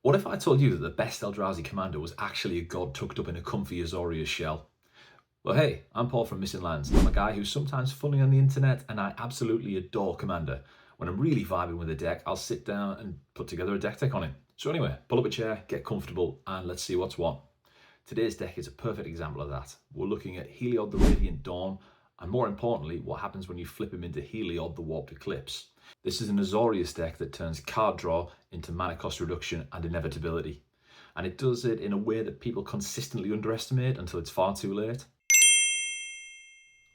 What if I told you that the best Eldrazi commander was actually a god tucked up in a comfy Azorius shell? Well, hey, I'm Paul from Missing Lands. I'm a guy who's sometimes funny on the internet, and I absolutely adore Commander. When I'm really vibing with a deck, I'll sit down and put together a deck tech on it. So anyway, pull up a chair, get comfortable, and let's see what's what. Today's deck is a perfect example of that. We're looking at Heliod the Radiant Dawn, and more importantly, what happens when you flip him into Heliod the Warped Eclipse. This is an Azorius deck that turns card draw into mana cost reduction and inevitability. And it does it in a way that people consistently underestimate until it's far too late.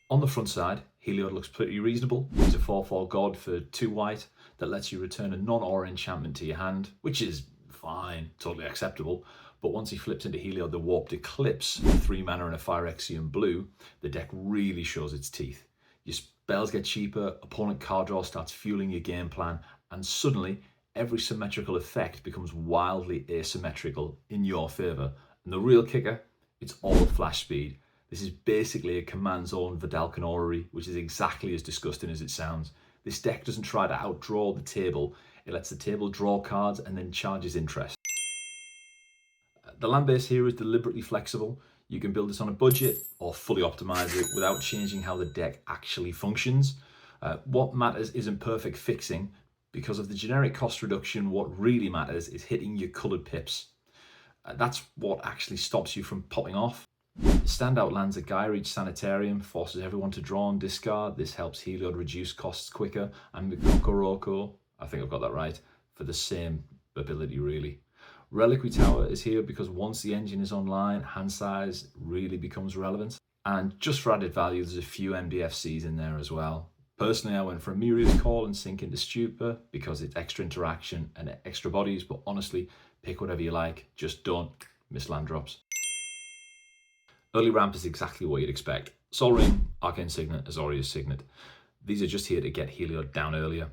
On the front side, Heliod looks pretty reasonable. He's a 4/4 god for 2 white that lets you return a non-aura enchantment to your hand, which is fine, totally acceptable. But once he flips into Heliod the Warped Eclipse, 3 mana and a Phyrexian blue, the deck really shows its teeth. Your spells get cheaper, opponent card draw starts fueling your game plan, and suddenly every symmetrical effect becomes wildly asymmetrical in your favour. And the real kicker, it's all flash speed. This is basically a command zone Vidalcan orrery, which is exactly as disgusting as it sounds. This deck doesn't try to outdraw the table, it lets the table draw cards and then charges interest. The land base here is deliberately flexible. You can build this on a budget or fully optimize it without changing how the deck actually functions. What matters isn't perfect fixing. Because of the generic cost reduction, what really matters is hitting your coloured pips. That's what actually stops you from popping off. Standout lands at Gyreach Sanitarium forces everyone to draw and discard. This helps Heliod reduce costs quicker, and Mikoroko, I think I've got that right, for the same ability really. Reliquary Tower is here because once the engine is online, hand size really becomes relevant. And just for added value, there's a few MDFCs in there as well. Personally, I went for a Myriad's Call and Sink into Stupor because it's extra interaction and extra bodies, but honestly, pick whatever you like, just don't miss land drops. Early ramp is exactly what you'd expect. Sol Ring, Arcane Signet, Azorius Signet. These are just here to get Heliod down earlier.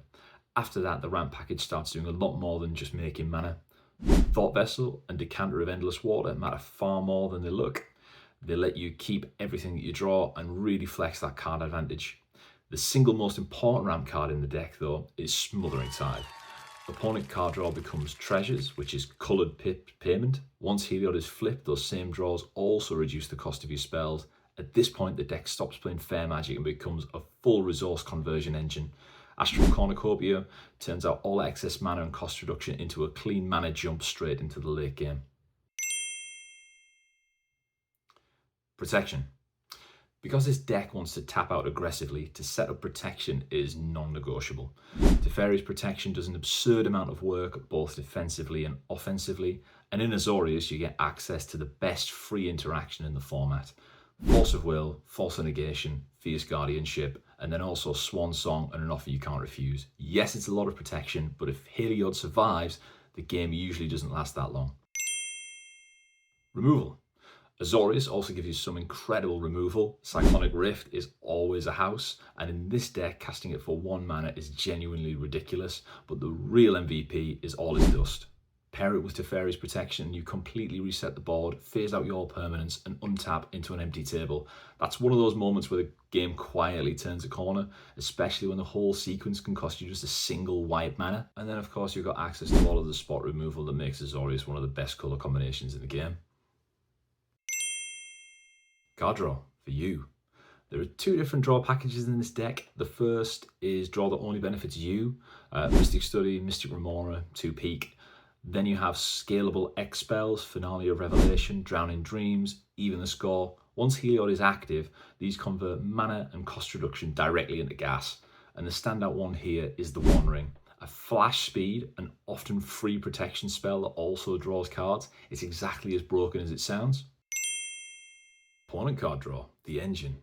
After that, the ramp package starts doing a lot more than just making mana. Thought Vessel and Decanter of Endless Water matter far more than they look. They let you keep everything that you draw and really flex that card advantage. The single most important ramp card in the deck, though, is Smothering Tide. Opponent card draw becomes Treasures, which is coloured payment. Once Heliod is flipped, those same draws also reduce the cost of your spells. At this point, the deck stops playing fair magic and becomes a full resource conversion engine. Astral Cornucopia turns out all excess mana and cost reduction into a clean mana jump straight into the late game. Protection. Because this deck wants to tap out aggressively, to set up protection is non-negotiable. Teferi's protection does an absurd amount of work both defensively and offensively, and in Azorius you get access to the best free interaction in the format. Force of Will, Force of Negation, Fierce Guardianship, and then also Swan Song and an offer you can't refuse. Yes, it's a lot of protection, but if Heliod survives, the game usually doesn't last that long. Removal. Azorius also gives you some incredible removal. Cyclonic Rift is always a house, and in this deck, casting it for 1 mana is genuinely ridiculous, but the real MVP is All Is Dust. Pair it with Teferi's protection, you completely reset the board, phase out your permanents, and untap into an empty table. That's one of those moments where the game quietly turns a corner, especially when the whole sequence can cost you just a single white mana. And then of course you've got access to all of the spot removal that makes Azorius one of the best colour combinations in the game. Card draw for you. There are 2 different draw packages in this deck. The first is draw that only benefits you. Mystic Study, Mystic Remora, 2 peak. Then you have scalable X spells, Finale of Revelation, Drowning Dreams, Even the Score. Once Heliod is active, these convert mana and cost reduction directly into gas. And the standout one here is the One Ring. A flash speed and often free protection spell that also draws cards. It's exactly as broken as it sounds. Opponent card draw, the engine.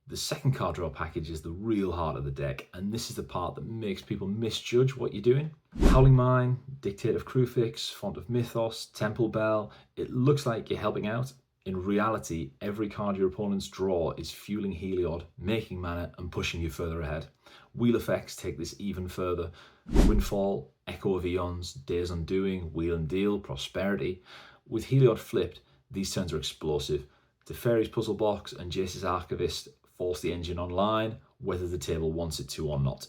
The second card draw package is the real heart of the deck, and this is the part that makes people misjudge what you're doing. Howling Mine, Dictate of Crufix, Font of Mythos, Temple Bell. It looks like you're helping out. In reality, every card your opponents draw is fueling Heliod, making mana and pushing you further ahead. Wheel effects take this even further. Windfall, Echo of Eons, Days Undoing, Wheel and Deal, Prosperity. With Heliod flipped, these turns are explosive. Teferi's Puzzle Box and Jace's Archivist force the engine online, whether the table wants it to or not.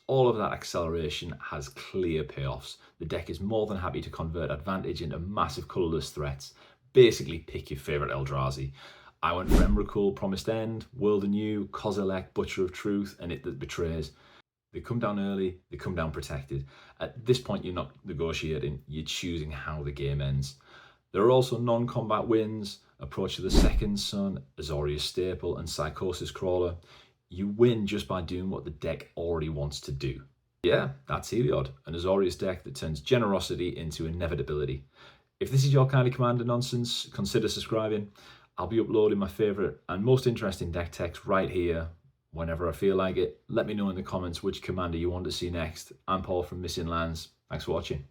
all of that acceleration has clear payoffs. The deck is more than happy to convert advantage into massive colourless threats. Basically, pick your favourite Eldrazi. I went for Emrakul, Promised End, World Anew, Kozilek, Butcher of Truth, and It That Betrays. They come down early, they come down protected. At this point, you're not negotiating, you're choosing how the game ends. There are also non-combat wins, Approach to the Second Sun, Azorius Staple, and Psychosis Crawler. You win just by doing what the deck already wants to do. Yeah, that's Heliod, an Azorius deck that turns generosity into inevitability. If this is your kind of Commander nonsense, consider subscribing. I'll be uploading my favourite and most interesting deck text right here whenever I feel like it. Let me know in the comments which Commander you want to see next. I'm Paul from Missing Lands. Thanks for watching.